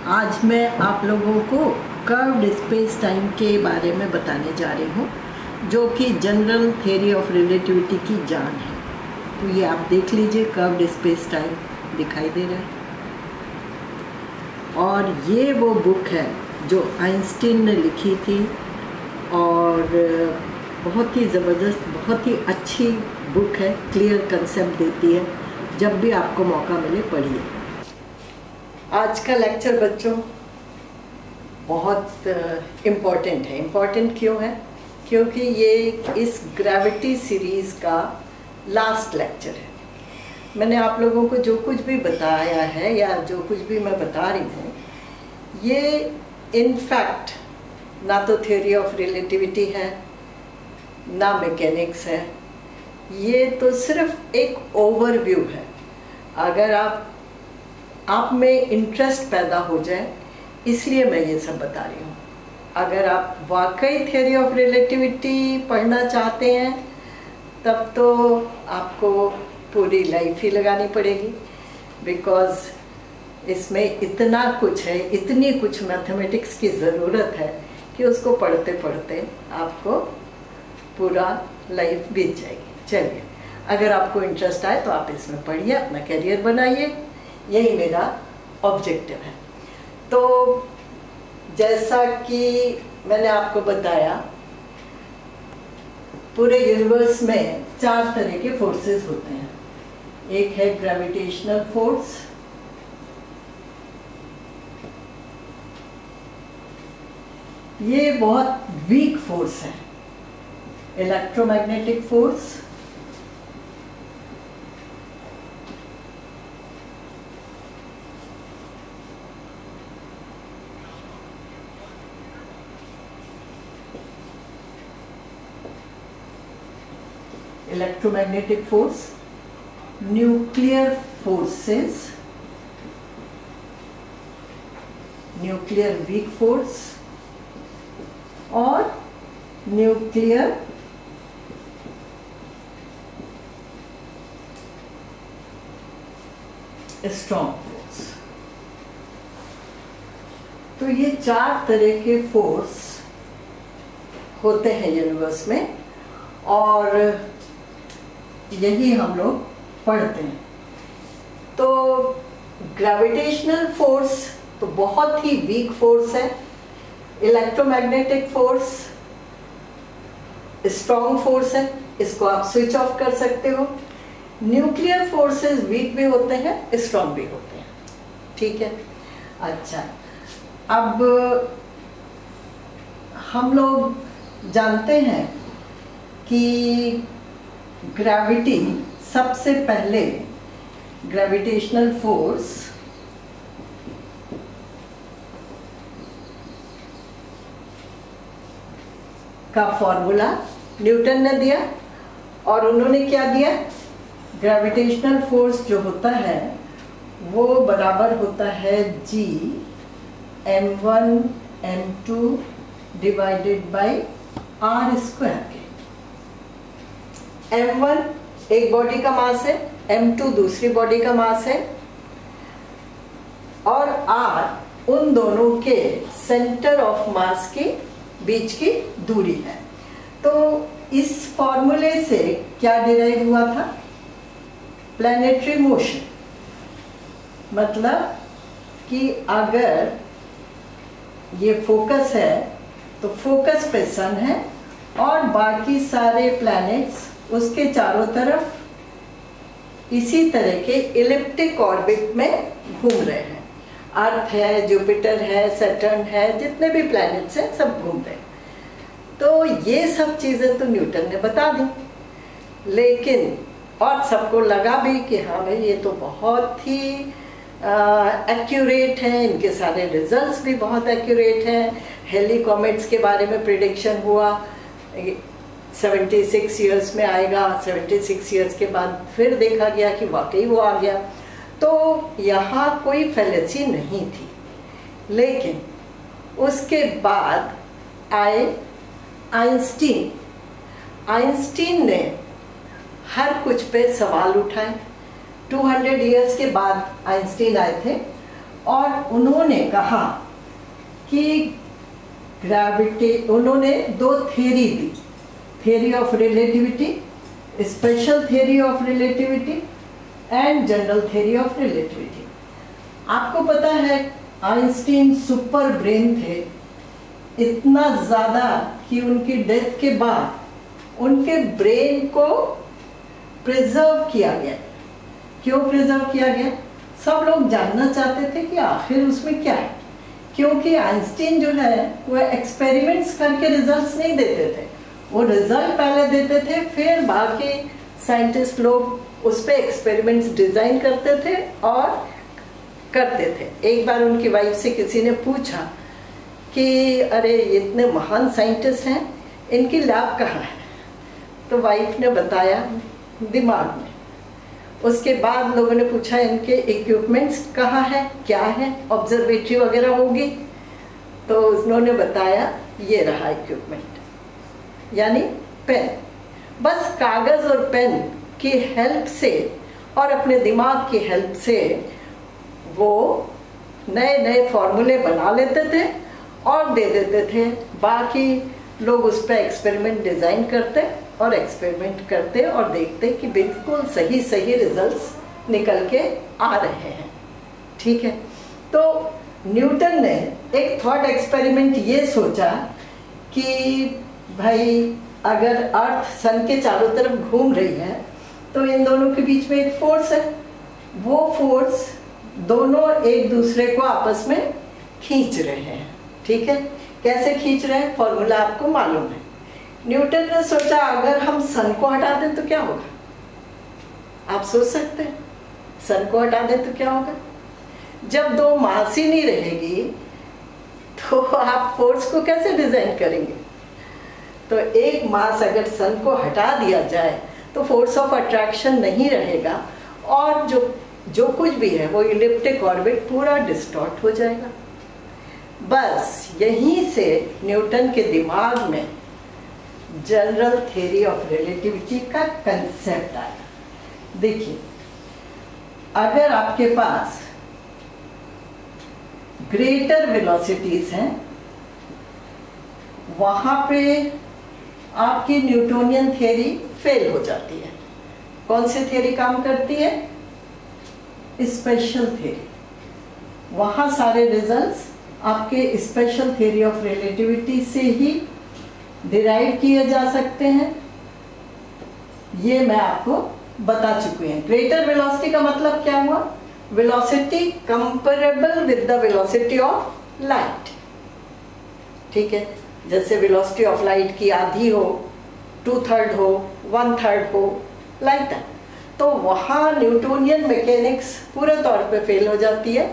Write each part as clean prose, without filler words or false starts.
आज मैं आप लोगों को कर्व्ड स्पेस टाइम के बारे में बताने जा रही हूँ, जो कि जनरल थ्योरी ऑफ रिलेटिविटी की जान है। तो ये आप देख लीजिए, कर्व्ड स्पेस टाइम दिखाई दे रहा है। और ये वो बुक है जो आइंस्टीन ने लिखी थी और बहुत ही ज़बरदस्त, बहुत ही अच्छी बुक है, क्लियर कंसेप्ट देती है। जब भी आपको मौका मिले पढ़िए। आज का लेक्चर बच्चों बहुत इम्पॉर्टेंट है। इम्पॉर्टेंट क्यों है? क्योंकि ये इस ग्रेविटी सीरीज़ का लास्ट लेक्चर है। मैंने आप लोगों को जो कुछ भी बताया है या जो कुछ भी मैं बता रही हूँ, ये इनफैक्ट ना तो थ्योरी ऑफ रिलेटिविटी है ना मैकेनिक्स है, ये तो सिर्फ एक ओवरव्यू है। अगर आप में इंटरेस्ट पैदा हो जाए, इसलिए मैं ये सब बता रही हूँ। अगर आप वाकई थ्योरी ऑफ रिलेटिविटी पढ़ना चाहते हैं, तब तो आपको पूरी लाइफ ही लगानी पड़ेगी, बिकॉज़ इसमें इतना कुछ है, इतनी कुछ मैथमेटिक्स की ज़रूरत है कि उसको पढ़ते पढ़ते आपको पूरा लाइफ बीत जाएगी। चलिए, अगर आपको इंटरेस्ट आए तो आप इसमें पढ़िए, अपना करियर बनाइए, यही मेरा ऑब्जेक्टिव है। तो जैसा कि मैंने आपको बताया, पूरे यूनिवर्स में 4 तरह के फोर्सेस होते हैं। एक है ग्रेविटेशनल फोर्स, ये बहुत वीक फोर्स है। Electromagnetic force, electromagnetic force, nuclear forces, nuclear weak force और nuclear strong force। तो ये 4 तरह के फोर्स होते हैं यूनिवर्स में, और यही हम लोग पढ़ते हैं। तो ग्रेविटेशनल फोर्स तो बहुत ही वीक फोर्स है। इलेक्ट्रोमैग्नेटिक फोर्स स्ट्रॉन्ग फोर्स है, इसको आप स्विच ऑफ कर सकते हो। न्यूक्लियर फोर्सेस वीक भी होते हैं, स्ट्रॉन्ग भी होते हैं। ठीक है, अच्छा, अब हम लोग जानते हैं कि ग्रेविटी, सबसे पहले ग्रेविटेशनल फोर्स का फॉर्मूला न्यूटन ने दिया। और उन्होंने क्या दिया? ग्रेविटेशनल फोर्स जो होता है वो बराबर होता है G m1 m2 divided by r square के। m1 एक बॉडी का मास है, m2 दूसरी बॉडी का मास है, और r उन दोनों के सेंटर ऑफ मास के बीच की दूरी है। तो इस फॉर्मूले से क्या डिराइव हुआ था? Planetary motion. मतलब कि अगर ये फोकस है तो फोकस पे सन है और बाकी सारे प्लैनेट्स उसके चारों तरफ इसी तरह के इलिप्टिक ऑर्बिट में घूम रहे हैं। अर्थ है, जुपिटर है, सैटर्न है, जितने भी प्लैनेट्स हैं सब घूम रहे हैं। तो ये सब चीज़ें तो न्यूटन ने बता दी, लेकिन और सबको लगा भी कि हाँ भाई, ये तो बहुत ही एक्यूरेट है, इनके सारे रिजल्ट्स भी बहुत एक्यूरेट हैं। हेली कॉमेट्स के बारे में प्रिडिक्शन हुआ, 76 ईयर्स में आएगा। 76 ईयर्स के बाद फिर देखा गया कि वाकई वो आ गया। तो यहाँ कोई फैलेसी नहीं थी। लेकिन उसके बाद आए आइंस्टीन। आइंस्टीन ने हर कुछ पे सवाल उठाए। 200 ईयर्स के बाद आइंस्टीन आए थे और उन्होंने कहा कि ग्रेविटी, उन्होंने दो theory the, theory of relativity, special theory of relativity and general theory of relativity. आपको पता है आइंस्टीन सुपर ब्रेन थे, इतना ज़्यादा कि उनकी डेथ के बाद उनके ब्रेन को प्रिजर्व किया गया। क्यों प्रिजर्व किया गया? सब लोग जानना चाहते थे कि आखिर उसमें क्या है, क्योंकि आइंस्टीन जो है वो एक्सपेरिमेंट्स करके रिजल्ट्स नहीं देते थे, वो रिजल्ट पहले देते थे, फिर बाकी साइंटिस्ट लोग उस पर एक्सपेरिमेंट्स डिज़ाइन करते थे और करते थे। एक बार उनकी वाइफ से किसी ने पूछा कि अरे इतने महान साइंटिस्ट हैं, इनकी लैब कहाँ है? तो वाइफ ने बताया दिमाग में। उसके बाद लोगों ने पूछा इनके इक्विपमेंट्स कहाँ है, क्या है, ऑब्जर्वेटरी वगैरह होगी? तो उन्होंने बताया ये रहा इक्विपमेंट, यानी पेन। बस कागज़ और पेन की हेल्प से और अपने दिमाग की हेल्प से वो नए नए फॉर्मूले बना लेते थे और दे देते थे। बाकी लोग उस पर एक्सपेरिमेंट डिज़ाइन करते और एक्सपेरिमेंट करते और देखते कि बिल्कुल सही सही रिजल्ट्स निकल के आ रहे हैं। ठीक है, तो न्यूटन ने एक थॉट एक्सपेरिमेंट ये सोचा कि भाई अगर अर्थ सन के चारों तरफ घूम रही है तो इन दोनों के बीच में एक फोर्स है, वो फोर्स दोनों एक दूसरे को आपस में खींच रहे हैं। ठीक है, कैसे खींच रहे हैं फॉर्मूला आपको मालूम है। न्यूटन ने सोचा अगर हम सन को हटा दें तो क्या होगा? आप सोच सकते हैं सन को हटा दें तो क्या होगा? जब दो मास ही नहीं रहेगी तो आप फोर्स को कैसे डिजाइन करेंगे? तो एक मास अगर सन को हटा दिया जाए तो फोर्स ऑफ अट्रैक्शन नहीं रहेगा और जो कुछ भी है वो इलिप्टिक ऑर्बिट पूरा डिस्टॉर्ट हो जाएगा। बस यहीं से न्यूटन के दिमाग में जनरल थ्योरी ऑफ रिलेटिविटी का कंसेप्ट आया। देखिए, अगर आपके पास ग्रेटर वेलोसिटीज हैं वहां पे आपकी न्यूटोनियन थ्योरी फेल हो जाती है। कौन सी थ्योरी काम करती है? Special theory. वहां सारे रिजल्ट्स आपके स्पेशल थ्योरी ऑफ रिलेटिविटी से ही डिराइव किए जा सकते हैं। ये मैं आपको बता चुकी हूँ। ग्रेटर वेलोसिटी का मतलब क्या हुआ? Velocity comparable with the velocity of light. ठीक है, जैसे वेलोसिटी ऑफ लाइट की आधी हो, 2/3 हो, 1/3 हो, लाइक दैट। तो वहाँ न्यूटोनियन मैकेनिक्स पूरे तौर पे फेल हो जाती है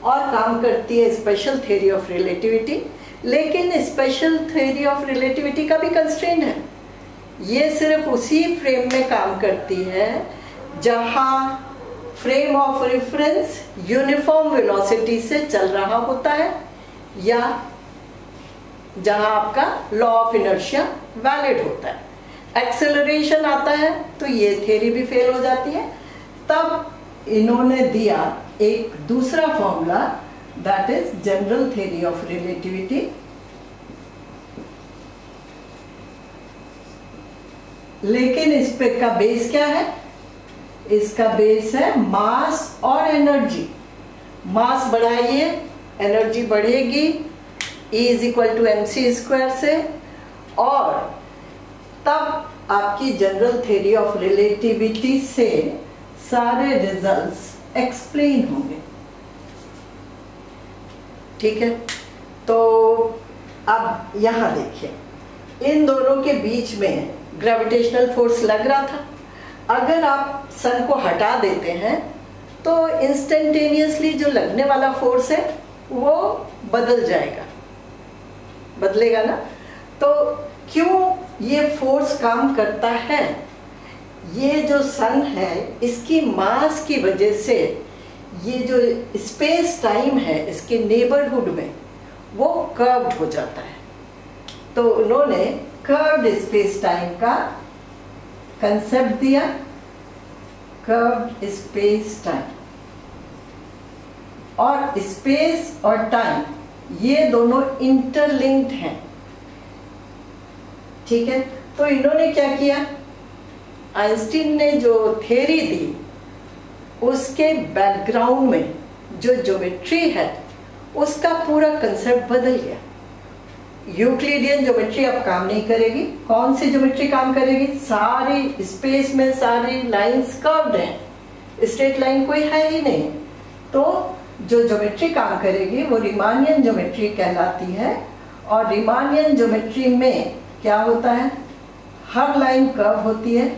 और काम करती है स्पेशल थ्योरी ऑफ रिलेटिविटी। लेकिन स्पेशल थ्योरी ऑफ रिलेटिविटी का भी कंस्ट्रेंट है, ये सिर्फ उसी फ्रेम में काम करती है जहाँ frame of reference uniform velocity से चल रहा होता है या जहाँ आपका लॉ ऑफ इनर्शिया वैलिड होता है। एक्सेलरेशन आता है तो ये थ्योरी भी फेल हो जाती है। तब इन्होंने दिया एक दूसरा formula, that is general theory of relativity. लेकिन इस पे का बेस क्या है? इसका बेस है मास और एनर्जी। मास बढ़ाइए, एनर्जी बढ़ेगी, E = mc² से, और तब आपकी जनरल थ्योरी ऑफ रिलेटिविटी से सारे रिजल्ट्स एक्सप्लेन होंगे। ठीक है, तो अब यहाँ देखिए, इन दोनों के बीच में ग्रेविटेशनल फोर्स लग रहा था। अगर आप सन को हटा देते हैं तो इंस्टेंटेनियसली जो लगने वाला फोर्स है वो बदल जाएगा, बदलेगा ना। तो क्यों ये फोर्स काम करता है? ये जो सन है इसकी मास की वजह से ये जो स्पेस टाइम है इसके नेबरहुड में वो कर्व्ड हो जाता है। तो उन्होंने कर्व्ड स्पेस टाइम का कंसेप्ट दिया, कर्व्ड स्पेस टाइम। और स्पेस और टाइम ये दोनों इंटरलिंक्ड हैं। ठीक है, तो इन्होंने क्या किया, आइंस्टीन ने जो थ्योरी दी उसके बैकग्राउंड में जो ज्योमेट्री है उसका पूरा कंसेप्ट बदल गया। यूक्लिडियन ज्योमेट्री अब काम नहीं करेगी। कौन सी ज्योमेट्री काम करेगी? सारी स्पेस में सारी लाइंस कर्व्ड हैं, स्ट्रेट लाइन कोई है ही नहीं। तो जो ज्योमेट्री काम करेगी वो रीमानियन ज्योमेट्री कहलाती है। और रीमानियन ज्योमेट्री में क्या होता है, हर लाइन कर्व होती है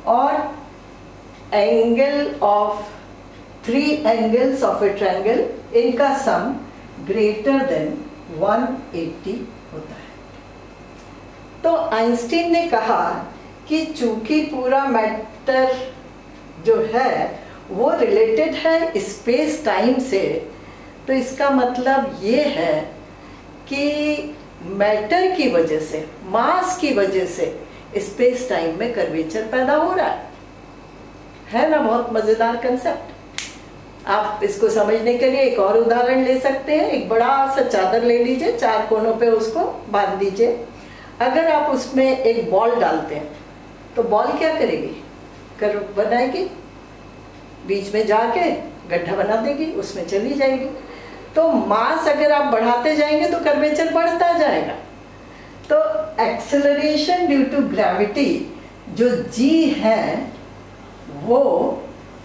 और angle of 3 angles of A triangle इनका सम ग्रेटर देन 180 होता है। तो आइंस्टीन ने कहा कि चूंकि पूरा मैटर जो है वो रिलेटेड है स्पेस टाइम से, तो इसका मतलब ये है कि मैटर की वजह से, मास की वजह से स्पेस टाइम में कर्वेचर पैदा हो रहा है ना। बहुत मजेदार कंसेप्ट। आप इसको समझने के लिए एक और उदाहरण ले सकते हैं। एक बड़ा सा चादर ले लीजिए, 4 कोनों पे उसको बांध दीजिए। अगर आप उसमें एक बॉल डालते हैं तो बॉल क्या करेगी, कर्व बनाएगी, बीच में जाके गड्ढा बना देगी, उसमें चली जाएगी। तो मास अगर आप बढ़ाते जाएंगे तो कर्वेचर बढ़ता जाएगा। तो एक्सेलरेशन ड्यू टू ग्रेविटी जो g है वो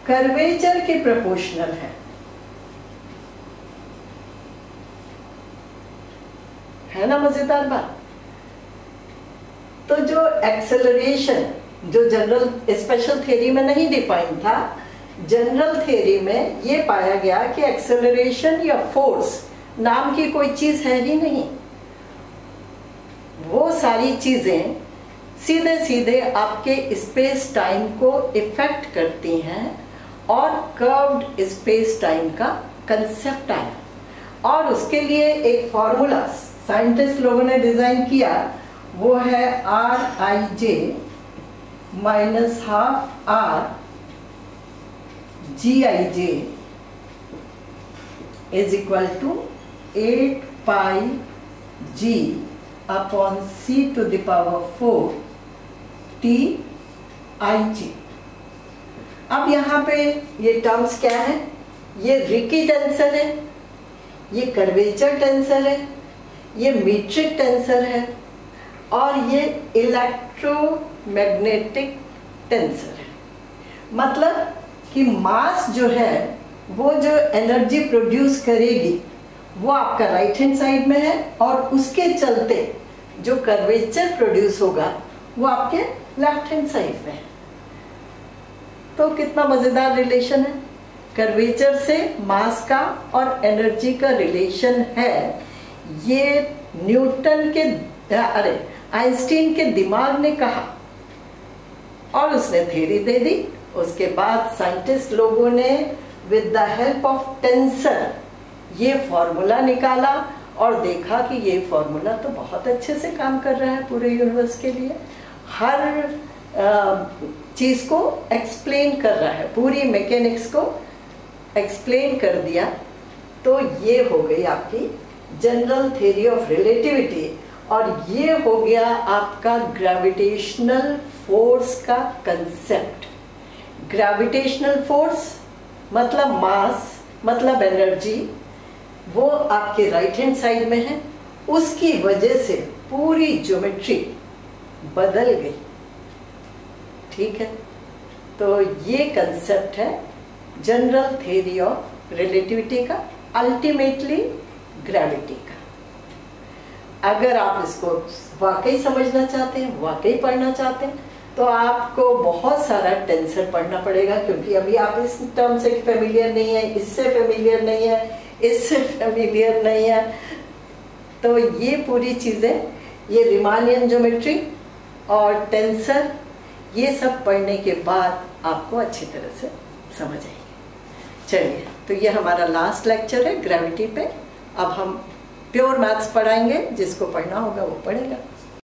कर्वेचर के प्रोपोर्शनल है ना। मजेदार बात। तो जो एक्सेलरेशन जो जनरल स्पेशल थ्योरी में नहीं डिफाइन था, जनरल थ्योरी में ये पाया गया कि एक्सेलरेशन या फोर्स नाम की कोई चीज है ही नहीं। वो सारी चीजें सीधे सीधे आपके स्पेस टाइम को इफेक्ट करती हैं और कर्व्ड स्पेस टाइम का कंसेप्ट आया। और उसके लिए एक फॉर्मूला साइंटिस्ट लोगों ने डिजाइन किया, वो है Rij minus half R Gij is equal to 8 pi G upon C to the power 4 T अब यहाँ पे ये टर्म्स क्या है, ये रिकी टेंसर है, ये कर्वेचर टेंसर है, ये मीट्रिक टेंसर है और ये इलेक्ट्रोमैग्नेटिक टेंसर है। मतलब कि मास जो है वो जो एनर्जी प्रोड्यूस करेगी वो आपका राइट हैंड साइड में है और उसके चलते जो कर्वेचर प्रोड्यूस होगा वो आपके लेफ्ट हैंड साइड में है। तो कितना मजेदार रिलेशन है, कर्वेचर से मास का और एनर्जी का रिलेशन है। ये न्यूटन के आइंस्टीन के दिमाग ने कहा और उसने थ्योरी दे दी। उसके बाद साइंटिस्ट लोगों ने with the help of tensor ये फॉर्मूला निकाला और देखा कि ये फॉर्मूला तो बहुत अच्छे से काम कर रहा है पूरे यूनिवर्स के लिए, हर चीज़ को एक्सप्लेन कर रहा है, पूरी मैकेनिक्स को एक्सप्लेन कर दिया। तो ये हो गई आपकी जनरल थ्योरी ऑफ रिलेटिविटी और ये हो गया आपका ग्रेविटेशनल फोर्स का कंसेप्ट। ग्रेविटेशनल फोर्स मतलब मास मतलब एनर्जी, वो आपके राइट हैंड साइड में है, उसकी वजह से पूरी ज्योमेट्री बदल गई। ठीक है, तो ये कंसेप्ट है जनरल थ्योरी ऑफ रिलेटिविटी का, अल्टीमेटली ग्रेविटी का। अगर आप इसको वाकई समझना चाहते हैं, वाकई पढ़ना चाहते हैं, तो आपको बहुत सारा टेंसर पढ़ना पड़ेगा, क्योंकि अभी आप इस टर्म से फेमिलियर नहीं है, इससे फेमिलियर नहीं है, इससे फेमिलियर नहीं है। तो ये पूरी चीज़ें, ये रीमानियन ज्योमेट्री और टेंसर, ये सब पढ़ने के बाद आपको अच्छी तरह से समझ आएगी। चलिए, तो ये हमारा लास्ट लेक्चर है ग्रेविटी पे। अब हम प्योर मैथ्स पढ़ाएंगे, जिसको पढ़ना होगा वो पढ़ेगा।